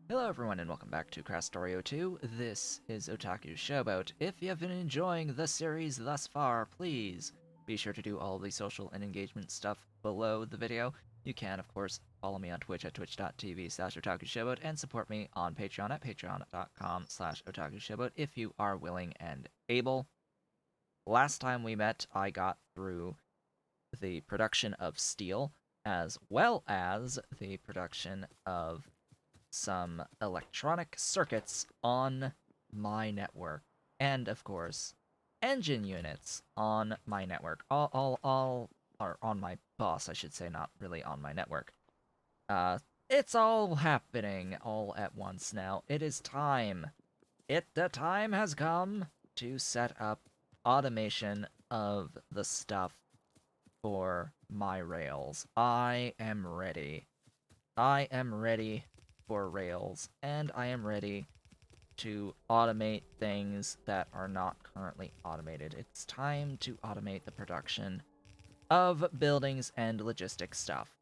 Hello everyone and welcome back to Krastorio 2. This is Otaku Showboat. If you have been enjoying the series thus far, please be sure to do all the social and engagement stuff below the video. You can, of course, follow me on Twitch at twitch.tv/otakushowboat and support me on Patreon at patreon.com/otakushowboat if you are willing and able. Last time we met, I got through the production of steel as well as the production of some electronic circuits on my network, and of course, engine units on my network. All are on my bus, I should say, not really on my network. It's all happening all at once now. It is time. The time has come to set up automation of the stuff for my rails. I am ready. I am ready for Rails, and I am ready to automate things that are not currently automated. It's time to automate the production of buildings and logistics stuff.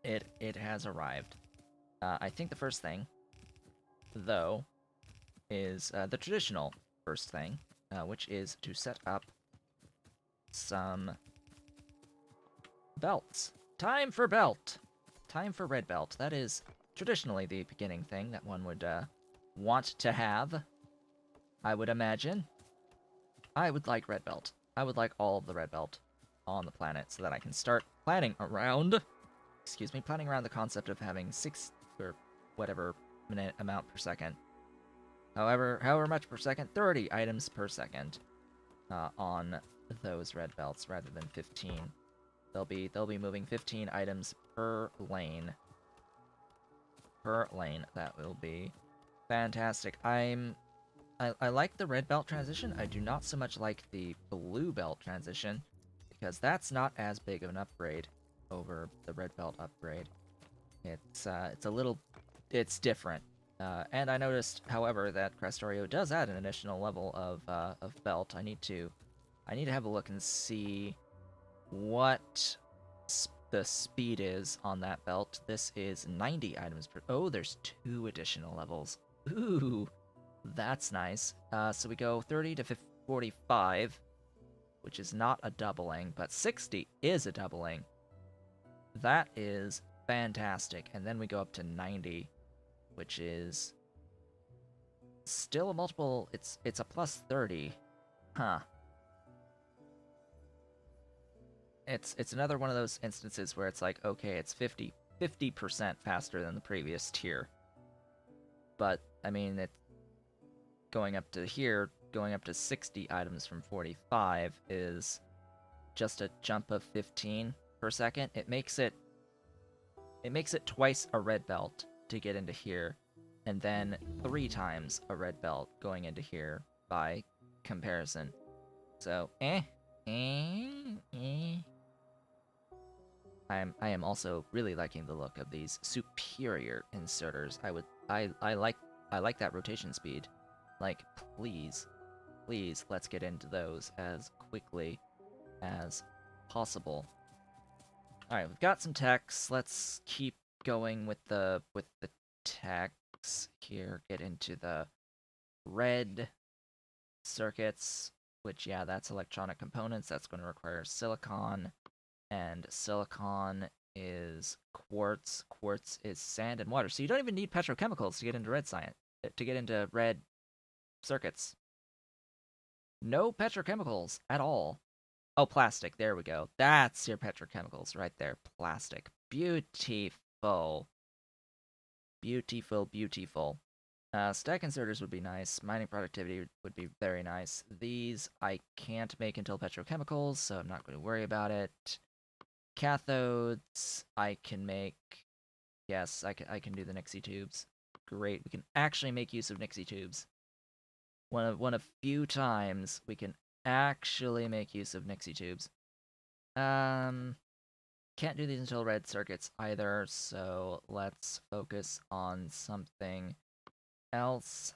It has arrived. I think the first thing, though, is the traditional first thing, which is to set up some belts. Time for belt! Time for red belt. That is traditionally the beginning thing that one would want to have, I would imagine. I would like red belt. I would like all of the red belt on the planet so that I can start planning around, planning around the concept of having 6 or whatever minute amount per second. However much per second, 30 items per second on those red belts rather than 15. They'll be moving 15 items per lane. That will be fantastic. I like the red belt transition. I do not so much like the blue belt transition because that's not as big of an upgrade over the red belt upgrade. It's it's different. And I noticed, however, that Krastorio does add an additional level of belt. I need to have a look and see what the speed is on that belt. This is 90 items per... Oh, there's 2 additional levels. Ooh, that's nice. So we go 30 to 45, which is not a doubling, but 60 is a doubling. That is fantastic. And then we go up to 90, which is still a multiple... It's a plus 30. Huh. It's another one of those instances where it's like, okay, it's 50% faster than the previous tier. But, I mean, it's going up to here, going up to 60 items from 45 is just a jump of 15 per second. It makes it twice a red belt to get into here, and then 3 times a red belt going into here by comparison. So, I am also really liking the look of these superior inserters. I like that rotation speed. Like, please, let's get into those as quickly as possible. All right, we've got some techs. Let's keep going with the techs here. Get into the red circuits, which, yeah, that's electronic components. That's going to require silicon. And silicon is quartz. Quartz is sand and water. So you don't even need petrochemicals to get into red circuits. No petrochemicals at all. Oh, plastic. There we go. That's your petrochemicals right there. Plastic. Beautiful. Beautiful. Stack inserters would be nice. Mining productivity would be very nice. These I can't make until petrochemicals, so I'm not going to worry about it. Cathodes, I can make... Yes, I can do the Nixie tubes. Great, we can actually make use of Nixie tubes. One of few times we can actually make use of Nixie tubes. Can't do these until red circuits either, so let's focus on something else,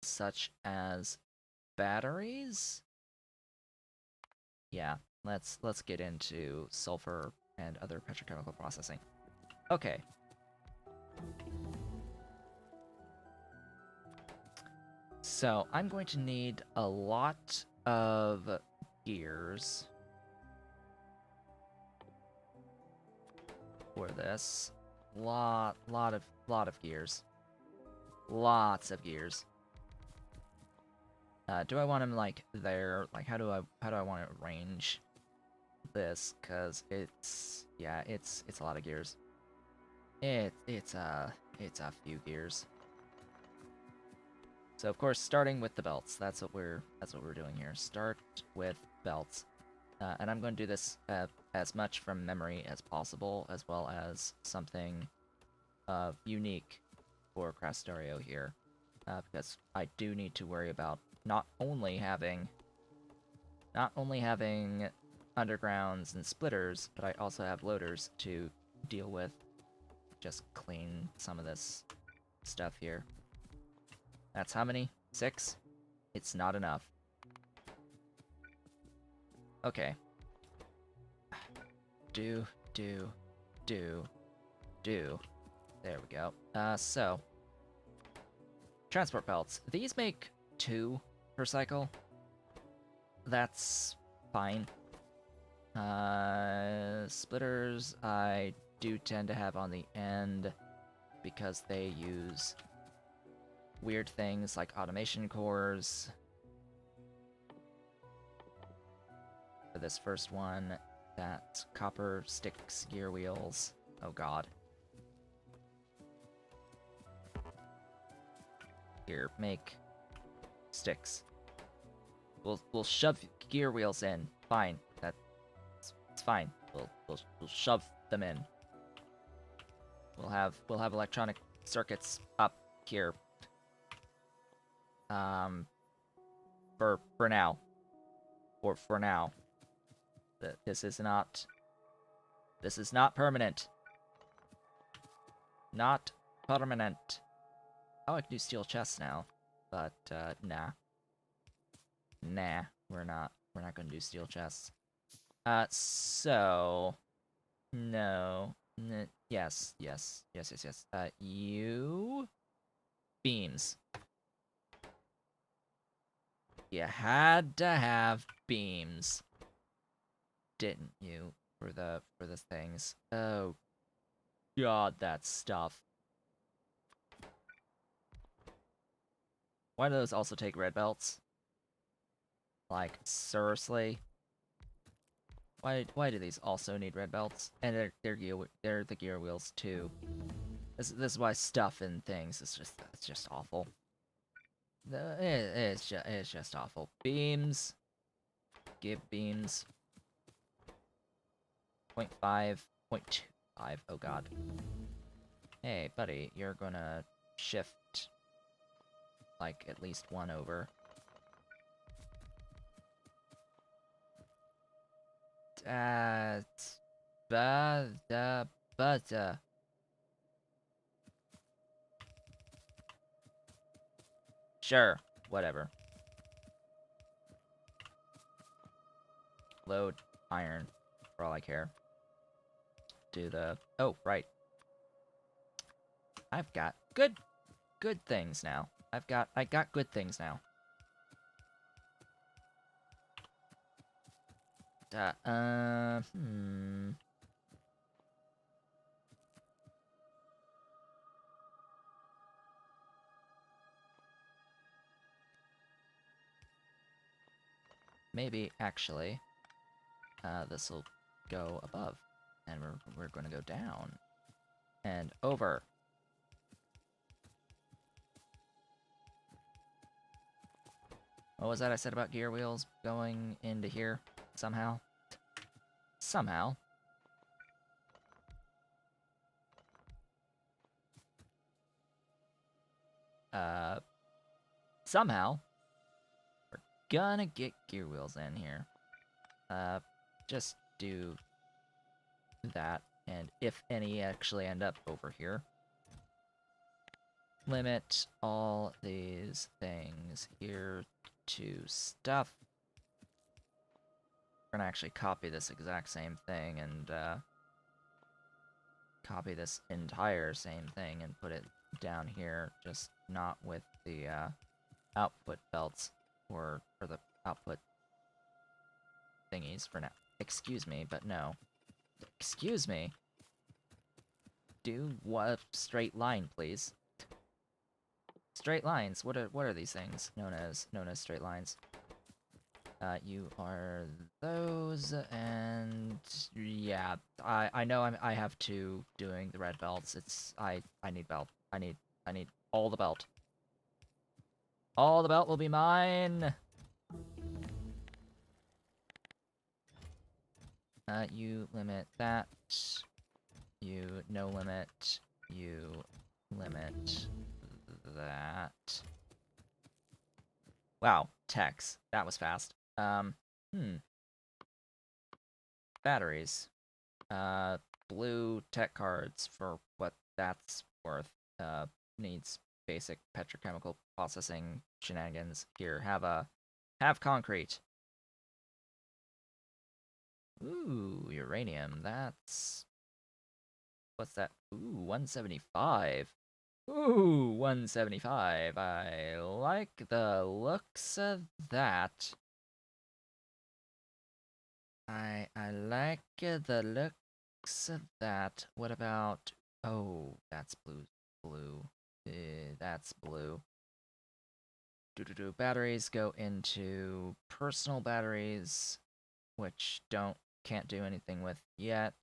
such as batteries? Yeah, let's get into sulfur and other petrochemical processing. Okay. So I'm going to need a lot of gears for this. Lot of gears. Lots of gears. Do I want him like there? Like how do I want to arrange this? Cause it's a lot of gears. It's a few gears. So of course, starting with the belts. That's what we're doing here. Start with belts, and I'm going to do this as much from memory as possible, as well as something unique for Krastorio here, because I do need to worry about not only having undergrounds and splitters, but I also have loaders to deal with. Just clean some of this stuff here. That's how many? 6? It's not enough. Okay. Do. There we go. So. Transport belts. These make 2 per cycle. That's fine. Splitters I do tend to have on the end because they use weird things like automation cores. For this first one, that copper sticks gear wheels. Oh god. Here, make sticks. We'll shove gear wheels in. Fine. It's fine. We'll shove them in. We'll have electronic circuits up here. For now. Or for now. This is not permanent. Not permanent. Oh, I can do steel chests now. But nah. Nah, we're not gonna do steel chests. So no. Yes. You beams. You had to have beams, didn't you? For the things. Oh god, that stuff. Why do those also take red belts? Like, seriously? Why do these also need red belts? And they're the gear wheels too. This is why stuff and things it's just awful. It's just awful. Beams. Give beams. 0.5, 0.25. Oh god. Hey, buddy, you're gonna shift like at least 1 over. Sure, whatever. Load iron, for all I care. Do the... Oh, right. I've got good things now. I got good things now. Maybe, actually, this will go above. And we're gonna go down. And over. What was that I said about gear wheels going into here? Somehow? Somehow. Somehow. We're gonna get gear wheels in here. Just do that. And if any actually end up over here. Limit all these things here to stuff. We're gonna actually copy this exact same thing and copy this entire same thing and put it down here, just not with the output belts, or the output thingies for now. Excuse me, but no. Excuse me. Do what straight line, please. Straight lines. What are these things known as straight lines? You are those, and yeah, I know I have two doing the red belts. I need belt. I need all the belt. All the belt will be mine. You limit that. You no limit. You limit that. Wow, Tex. That was fast. Batteries. Blue tech cards for what that's worth. Needs basic petrochemical processing shenanigans. Here, have concrete. Ooh, uranium. That's... What's that? Ooh, 175. Ooh, 175. I like the looks of that. I like the looks of that. What about... Oh, that's blue. Blue. That's blue. Batteries go into personal batteries, which can't do anything with yet.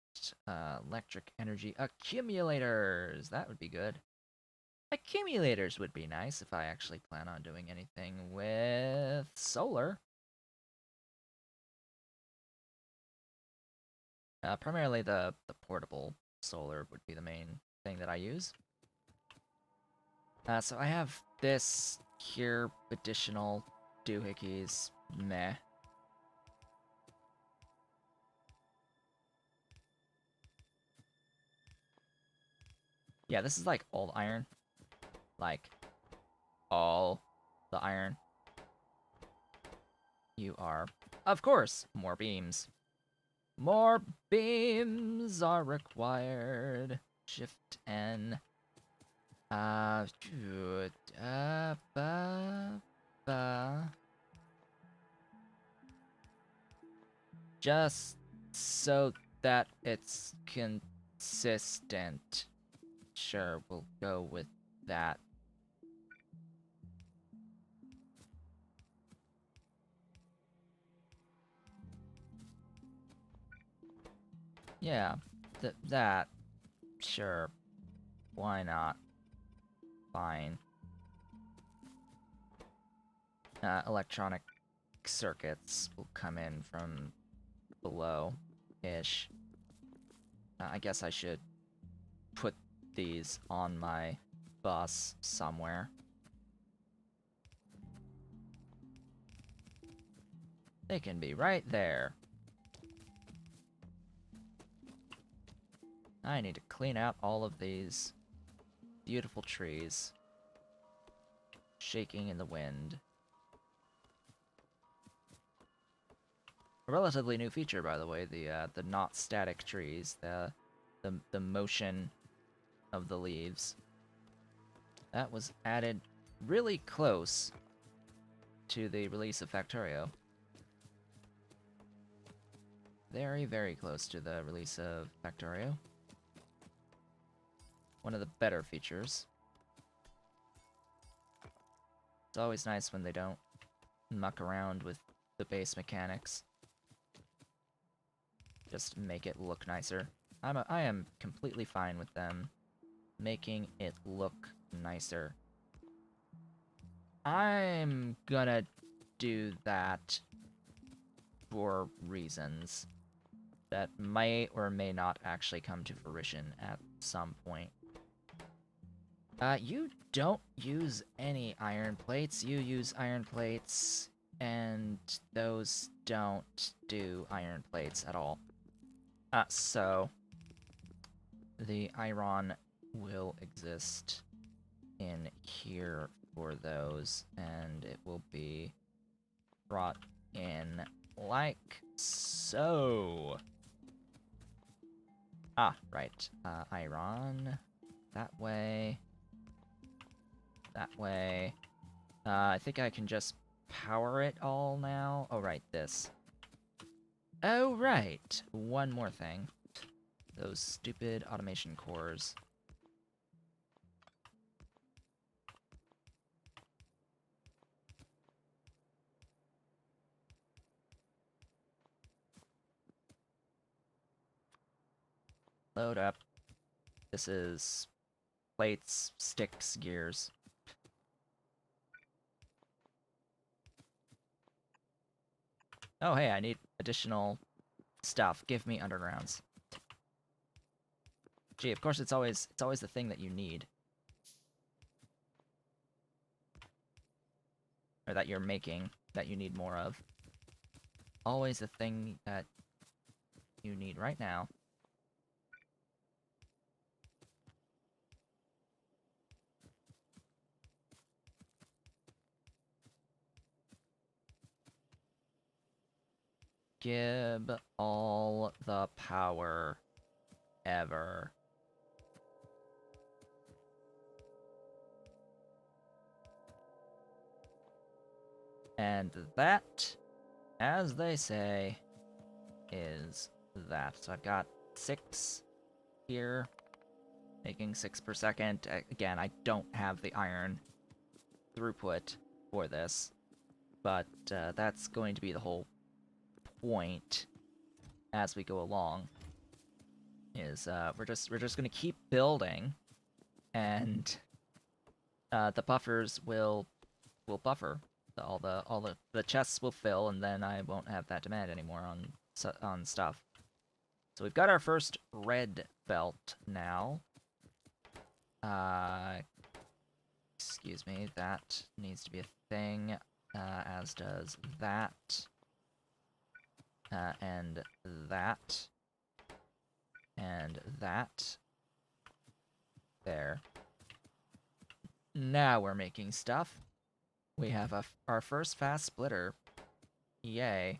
Electric energy accumulators. That would be good. Accumulators would be nice if I actually plan on doing anything with solar. Primarily the portable solar would be the main thing that I use. So I have this here, additional doohickeys, meh. Yeah, this is like all iron. Like, all the iron. You are, of course, more beams. More beams are required. Shift N. Ba. Just so that it's consistent. Sure, we'll go with that. Yeah, that. Sure. Why not? Fine. Electronic circuits will come in from below-ish. I guess I should put these on my bus somewhere. They can be right there. I need to clean out all of these beautiful trees shaking in the wind. A relatively new feature, by the way, the not static trees, the motion of the leaves. That was added really close to the release of Factorio. Very, very close to the release of Factorio. One of the better features. It's always nice when they don't muck around with the base mechanics. Just make it look nicer. I am completely fine with them making it look nicer. I'm gonna do that for reasons that may or may not actually come to fruition at some point. You don't use any iron plates. You use iron plates, and those don't do iron plates at all. So the iron will exist in here for those, and it will be brought in like so. Right. Iron. That way. That way. I think I can just power it all now. Oh, right, this. Oh, right. One more thing. Those stupid automation cores. Load up. This is plates, sticks, gears. Oh, hey, I need additional stuff. Give me undergrounds. Gee, of course it's always the thing that you need. Or that you're making, that you need more of. Always the thing that you need right now. Give all the power ever. And that, as they say, is that. So I've got 6 here, making 6 per second. Again, I don't have the iron throughput for this, but that's going to be the whole point as we go along. Is we're just gonna keep building, and the buffers will buffer. All the chests will fill, and then I won't have that demand anymore on stuff. So we've got our first red belt now. Excuse me, that needs to be a thing, as does that, and that, and that. There. Now we're making stuff. We have our first fast splitter. Yay.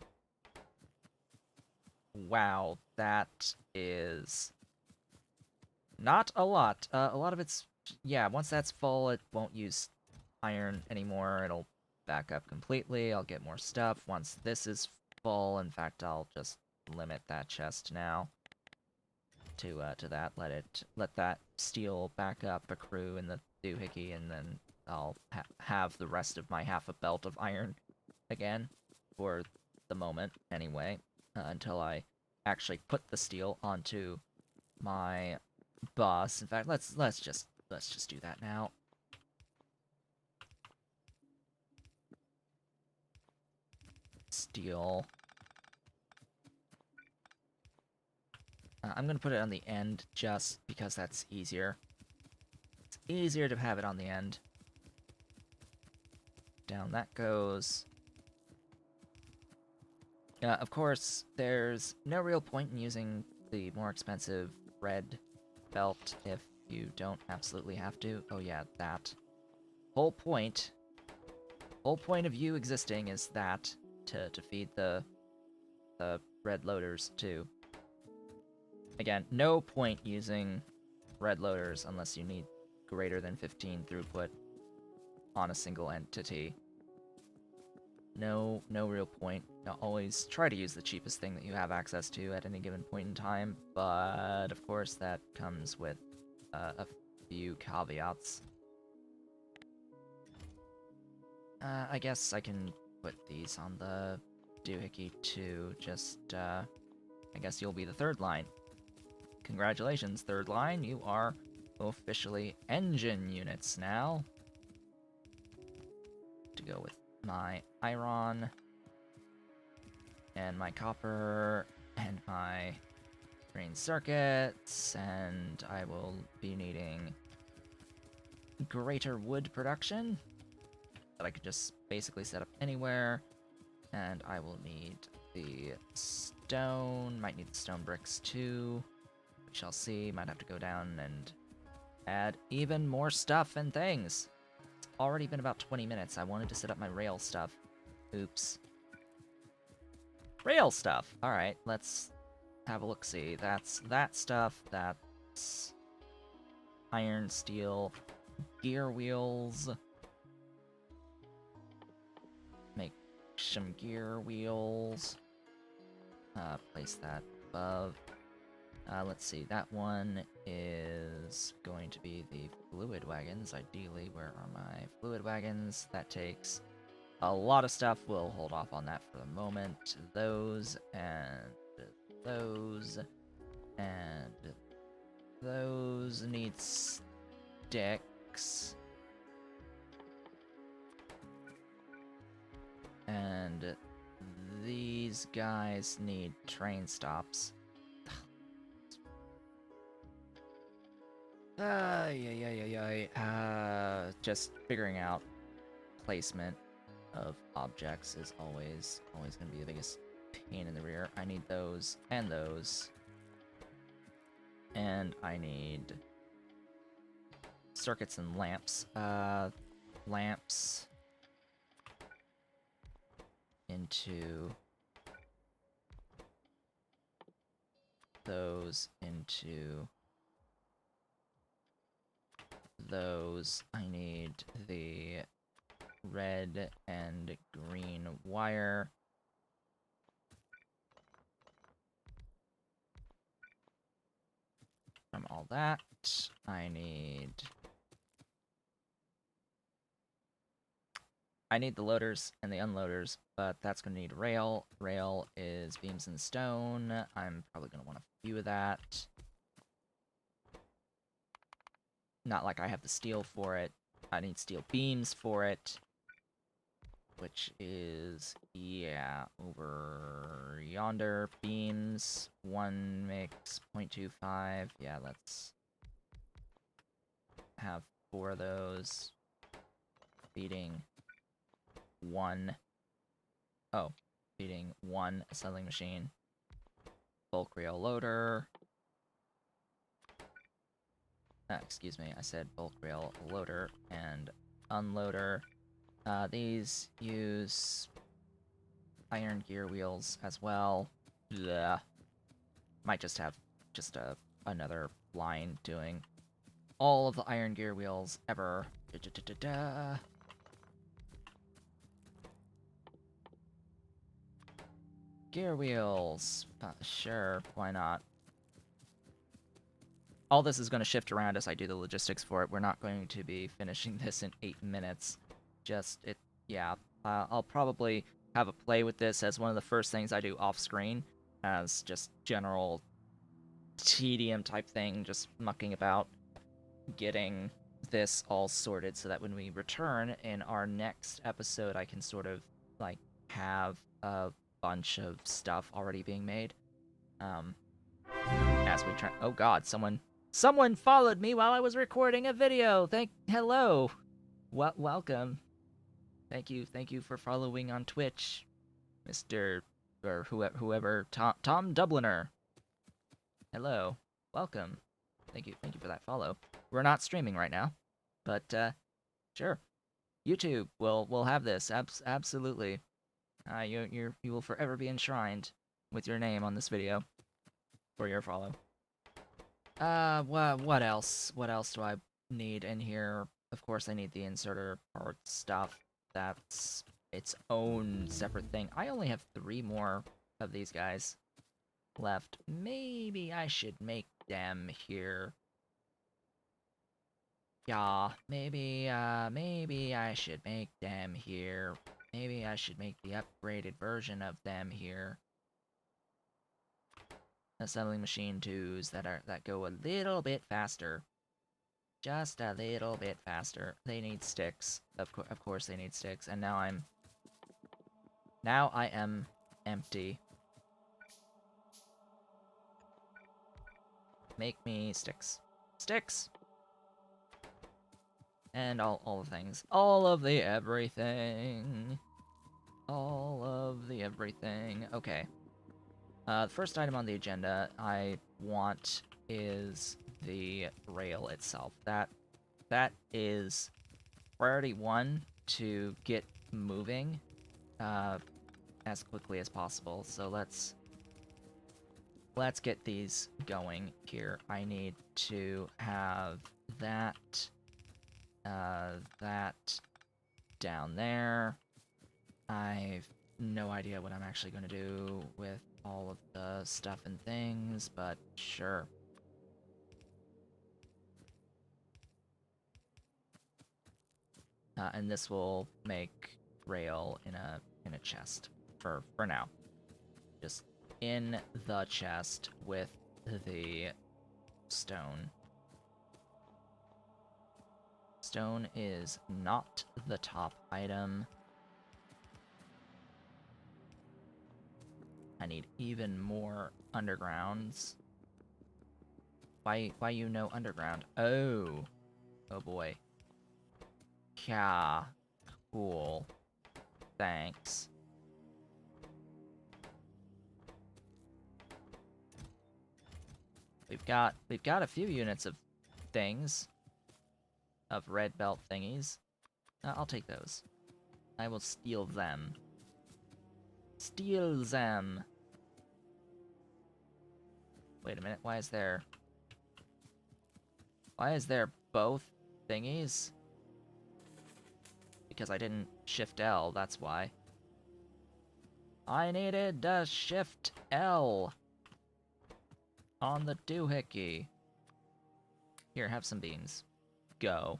Wow, that is not a lot. A lot of it's, yeah, once that's full, it won't use iron anymore. It'll back up completely. I'll get more stuff. Once this is full, in fact, I'll just limit that chest now to that. Let that steel back up, accrue in the doohickey, and then I'll have the rest of my half a belt of iron again, for the moment anyway, until I actually put the steel onto my bus. In fact, let's just do that now. Steel. I'm gonna put it on the end just because that's easier. It's easier to have it on the end. Down that goes. Of course, there's no real point in using the more expensive red belt if you don't absolutely have to. Oh yeah, that. Whole point of you existing is that, to feed the red loaders too. Again, no point using red loaders unless you need greater than 15 throughput on a single entity. No real point. Now, always try to use the cheapest thing that you have access to at any given point in time, but of course that comes with a few caveats. I guess I can put these on the doohickey too, just, I guess you'll be the third line. Congratulations, third line, you are officially engine units now. To go with my iron, and my copper, and my green circuits, and I will be needing greater wood production that I could just basically set up anywhere, and I will need the stone, might need the stone bricks too, we shall see, might have to go down and add even more stuff and things. It's already been about 20 minutes, I wanted to set up my rail stuff. Oops. Rail stuff! Alright, let's have a look-see. That's that stuff, that's iron, steel, gear wheels. some gear wheels. Place that above. Let's see, that one is going to be the fluid wagons, ideally. Where are my fluid wagons? That takes a lot of stuff. We'll hold off on that for the moment. Those, and those, and those need sticks. And these guys need train stops. Just figuring out placement of objects is always going to be the biggest pain in the rear. I need those and those. And I need circuits and lamps. Lamps into those, into those. I need the red and green wire. From all that, I need the loaders and the unloaders, but that's going to need rail. Rail is beams and stone. I'm probably going to want a few of that. Not like I have the steel for it. I need steel beams for it. Which is, yeah, over yonder. Beams, 1 makes 0.25. Yeah, let's have 4 of those. Feeding 1. Oh, feeding 1 assembling machine. Bulk rail loader. Excuse me, I said bulk rail loader and unloader. These use iron gear wheels as well. Blech. Might just have another line doing all of the iron gear wheels ever. Gear wheels. Sure, why not? All this is going to shift around as I do the logistics for it. We're not going to be finishing this in 8 minutes. Yeah. I'll probably have a play with this as one of the first things I do off-screen, as just general tedium type thing, just mucking about, getting this all sorted so that when we return in our next episode, I can sort of, like, have a bunch of stuff already being made. As we try— oh god, someone followed me while I was recording a video. Hello. Welcome. Thank you for following on Twitch, Mr. or whoever, Tom Dubliner. Hello. Welcome. Thank you for that follow. We're not streaming right now, but sure. YouTube will have this. Absolutely. You will forever be enshrined with your name on this video for your follow. What else? What else do I need in here? Of course, I need the inserter parts stuff. That's its own separate thing. I only have 3 more of these guys left. Maybe I should make them here. Yeah, maybe I should make them here. Maybe I should make the upgraded version of them here. Assembling machine 2s that go a little bit faster. Just a little bit faster. They need sticks. Of course they need sticks. And now I am empty. Make me sticks. Sticks! And all the things. All of the everything. All of the everything. Okay. The first item on the agenda I want is the rail itself. That is priority 1 to get moving as quickly as possible. So let's get these going here. I need to have that down there. I've no idea what I'm actually going to do with all of the stuff and things, but sure. And this will make rail in a chest for now. Just in the chest with the stone. Stone is not the top item. I need even more undergrounds. Why you know underground? Oh. Oh boy. Yeah. Cool. Thanks. We've got a few units of things. Of red belt thingies. I'll take those. I will steal them. Steal them. Wait a minute, why is there both thingies? Because I didn't shift L, that's why. I needed to shift L on the doohickey. Here, have some beans. Go.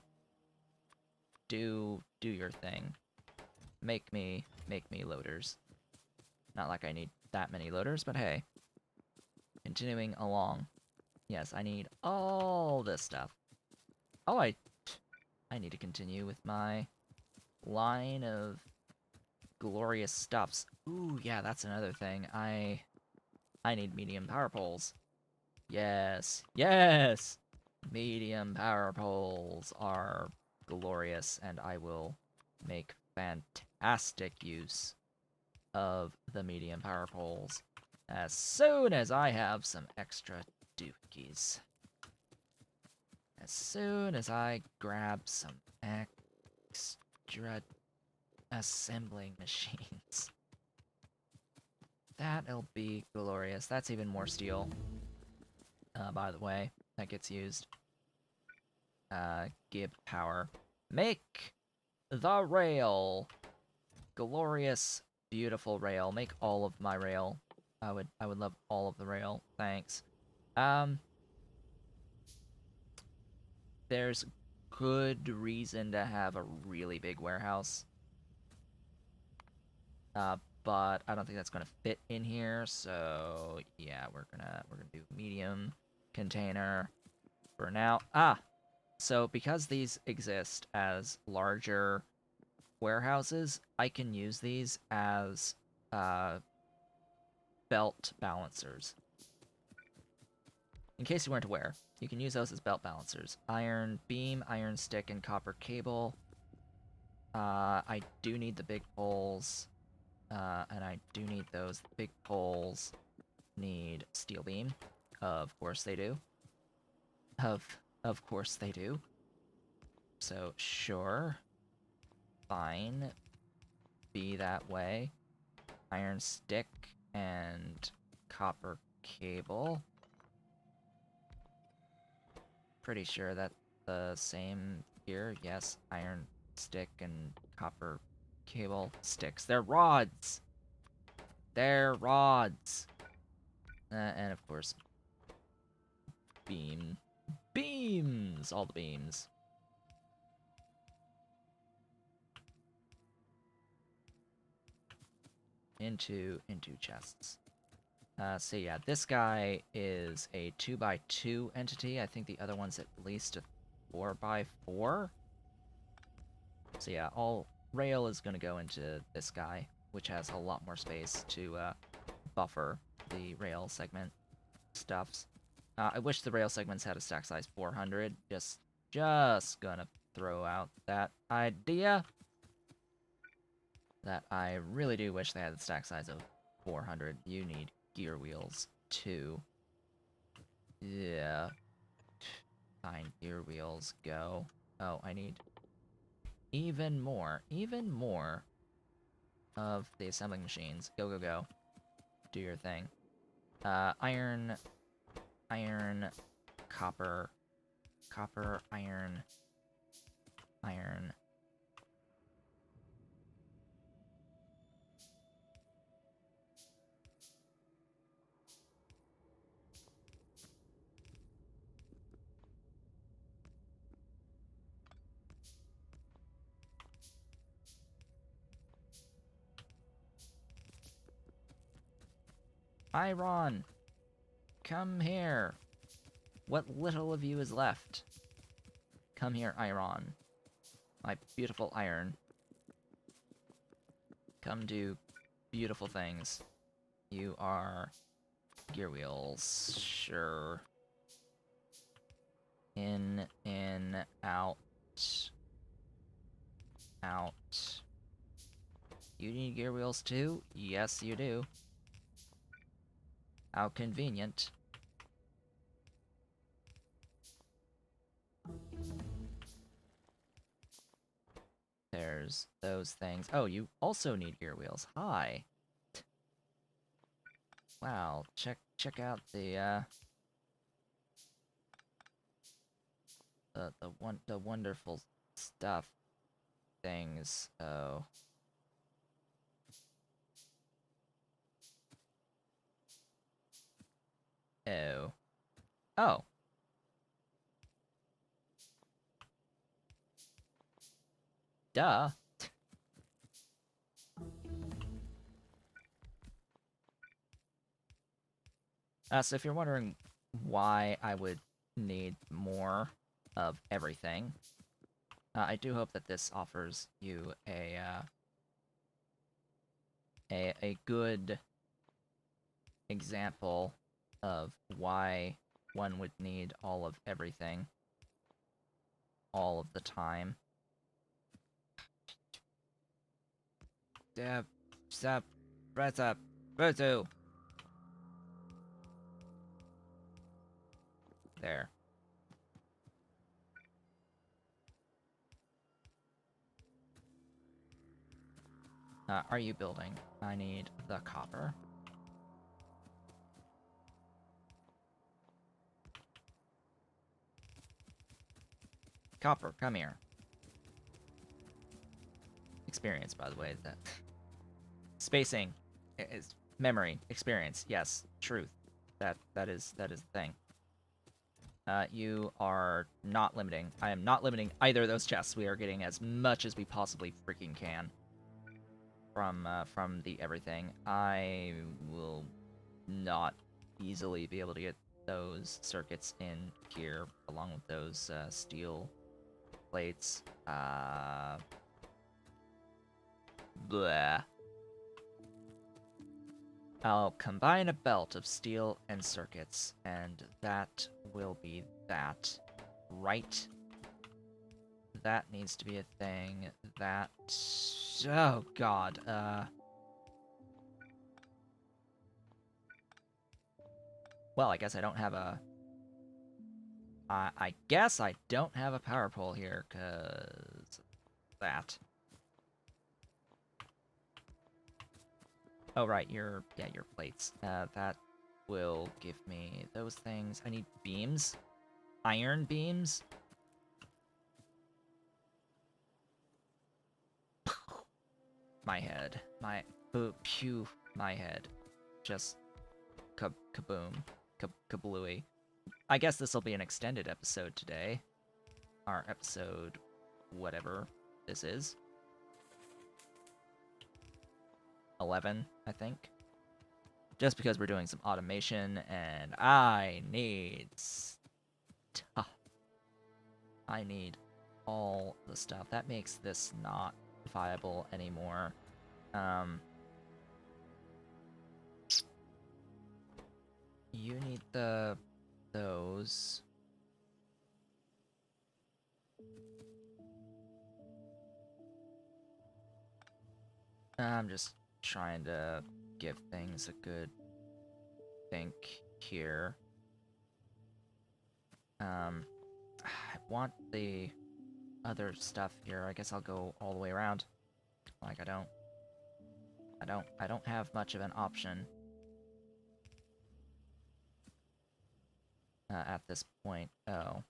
Do your thing. Make me loaders. Not like I need that many loaders, but hey. Continuing along. Yes, I need all this stuff. Oh, I need to continue with my line of glorious stuffs. Ooh, yeah, that's another thing. I need medium power poles. Yes. Yes! Medium power poles are glorious, and I will make fantastic use of the medium power poles as soon as I have some extra dookies. As soon as I grab some extra assembling machines. That'll be glorious. That's even more steel, by the way, that gets used. Give power. Make the rail! Glorious, beautiful rail. Make all of my rail. I would love all of the rail. Thanks. There's good reason to have a really big warehouse. But I don't think that's gonna fit in here, so yeah, we're gonna do medium container for now. So because these exist as larger warehouses, I can use these as belt balancers. In case you weren't aware, you can use those as belt balancers. Iron beam, iron stick, and copper cable. I do need the big poles. And I do need those. The big poles need steel beam. Of course they do. Of course they do. So, sure. Fine. Be that way. Iron stick and copper cable. Pretty sure that's the same here. Yes, iron stick and copper cable sticks. They're rods! They're rods! And of course, beam. Beams! All the beams. Into chests. So yeah, this guy is a 2x2 entity. I think the other one's at least a 4x4. So yeah, all rail is gonna go into this guy, which has a lot more space to buffer the rail segment stuffs. I wish the rail segments had a stack size 400. Just gonna throw out that idea. That I really do wish they had the stack size of 400. You need gear wheels too. Yeah. Fine, gear wheels, go. Oh, I need even more of the assembling machines. Go, go, go. Do your thing. Iron, copper, iron, iron. Iron! Come here! What little of you is left? Come here, Iron. My beautiful iron. Come do beautiful things. You are gear wheels. Sure. In, out. Out. You need gear wheels too? Yes, you do. How convenient. There's those things. Oh, you also need gear wheels. Hi. Wow, check out the the wonderful stuff things. Oh. Oh. Oh. Duh. So if you're wondering why I would need more of everything, I do hope that this offers you a good example of why one would need all of everything all of the time. Dab, stop, press up, Rotu. There. Are you building? I need the copper. Copper, come here. Experience, by the way. That spacing is memory. Experience, yes. Truth. That is the thing. You are not limiting. I am not limiting either of those chests. We are getting as much as we possibly freaking can from the everything. I will not easily be able to get those circuits in here along with those steel plates. Blah. I'll combine a belt of steel and circuits, and that will be that. Right? That needs to be a thing. That... Oh, God. Well, I guess I don't have a... I guess I don't have a power pole here, because... that. Oh, right, your plates. That will give me those things. I need beams. Iron beams. My head. Pew. My head. Just kaboom. Kablooey. I guess this will be an extended episode today. Our episode, whatever this is. 11, I think. Just because we're doing some automation, and I need stuff. I need all the stuff. That makes this not viable anymore. You need those. I'm just trying to give things a good think here. I want the other stuff here. I guess I'll go all the way around. Like I don't have much of an option at this point. Oh.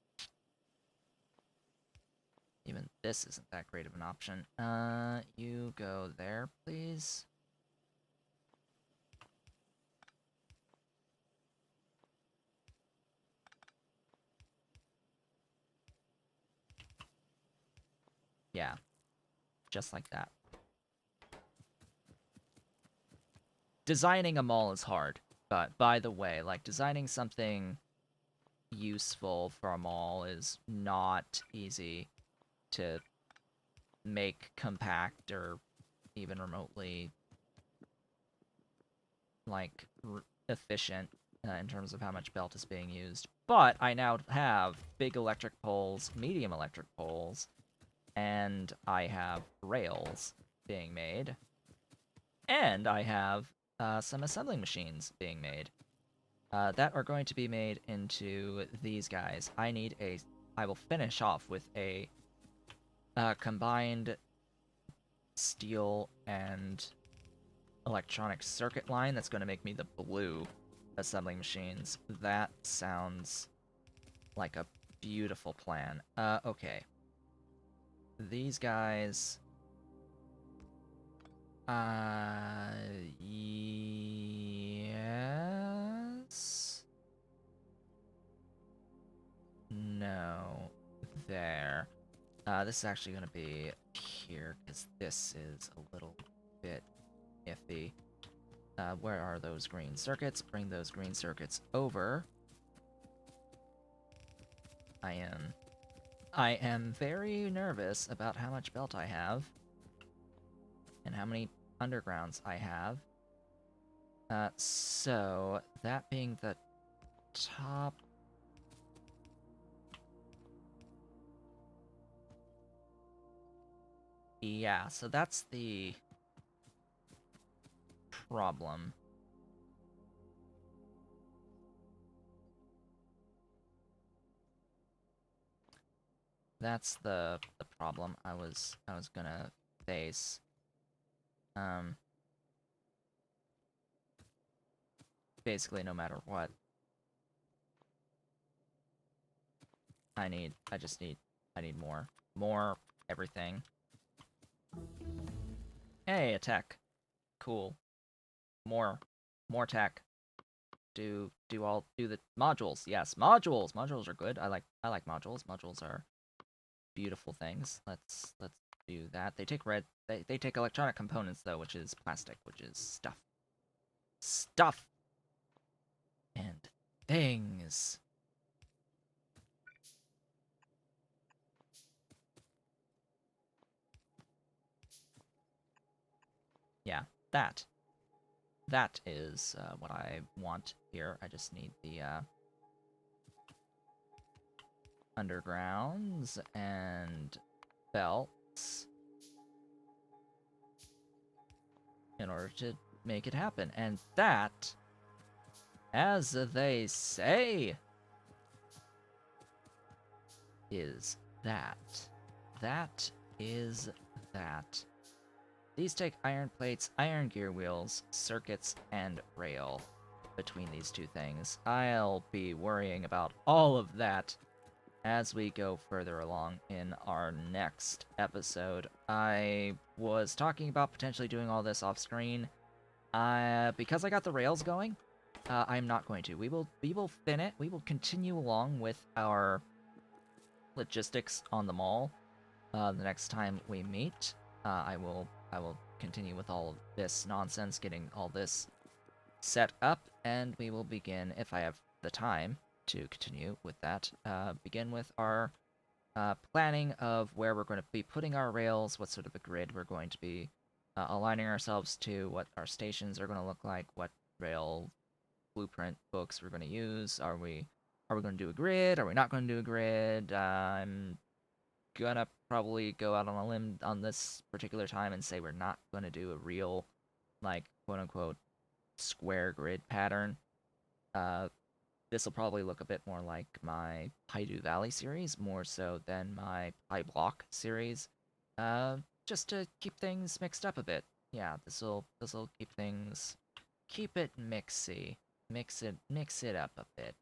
Even this isn't that great of an option. You go there, please. Yeah. Just like that. Designing a mall is hard. But by the way, like, designing something useful for a mall is not easy to make compact or even remotely, like, efficient in terms of how much belt is being used. But I now have big electric poles, medium electric poles, and I have rails being made, and I have some assembling machines being made that are going to be made into these guys. I will finish off with a combined steel and electronic circuit line that's going to make me the blue assembling machines. That sounds like a beautiful plan. Okay. These guys... yes? No. There. This is actually going to be here, because this is a little bit iffy. Where are those green circuits? Bring those green circuits over. I am very nervous about how much belt I have and how many undergrounds I have. So that being the top. Yeah, so that's the problem. That's the problem I was gonna face. Basically no matter what. I need more. More everything. Hey, a tech. Cool. More tech. Do the modules. Yes, modules. Modules are good. I like modules. Modules are beautiful things. Let's do that. They take they take electronic components though, which is plastic, which is stuff. Stuff and things. Yeah, that is what I want here. I just need the undergrounds and belts in order to make it happen. And that, as they say, is that. That is that. These take iron plates, iron gear wheels, circuits, and rail. Between these two things, I'll be worrying about all of that as we go further along in our next episode. I was talking about potentially doing all this off screen. Because I got the rails going, I'm not going to. We will we will continue along with our logistics on the mall. The next time we meet, I will continue with all of this nonsense, getting all this set up, and we will begin, if I have the time to continue with that, begin with our planning of where we're going to be putting our rails, what sort of a grid we're going to be aligning ourselves to, what our stations are going to look like, what rail blueprint books we're going to use. Are we going to do a grid? Are we not going to do a grid? I'm gonna probably go out on a limb on this particular time and say we're not gonna do a real, like, quote unquote, square grid pattern. This will probably look a bit more like my Paidu Valley series, more so than my Pai Block series. Just to keep things mixed up a bit. Yeah, this'll keep it mixy, mix it up a bit.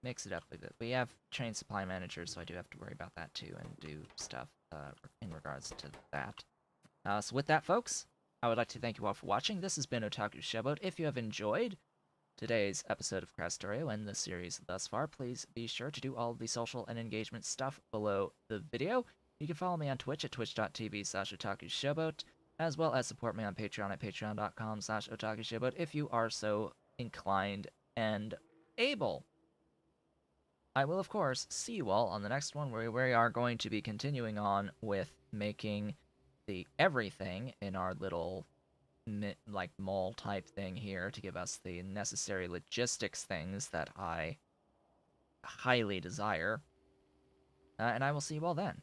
Mix it up a bit. We have trained supply managers, so I do have to worry about that too and do stuff in regards to that. So with that, folks, I would like to thank you all for watching. This has been Otaku Showboat. If you have enjoyed today's episode of Krastorio and the series thus far, please be sure to do all of the social and engagement stuff below the video. You can follow me on Twitch at twitch.tv/otakushowboat, as well as support me on Patreon at patreon.com/otakushowboat if you are so inclined and able. I will, of course, see you all on the next one where we are going to be continuing on with making the everything in our little like mall type thing here to give us the necessary logistics things that I highly desire. And I will see you all then.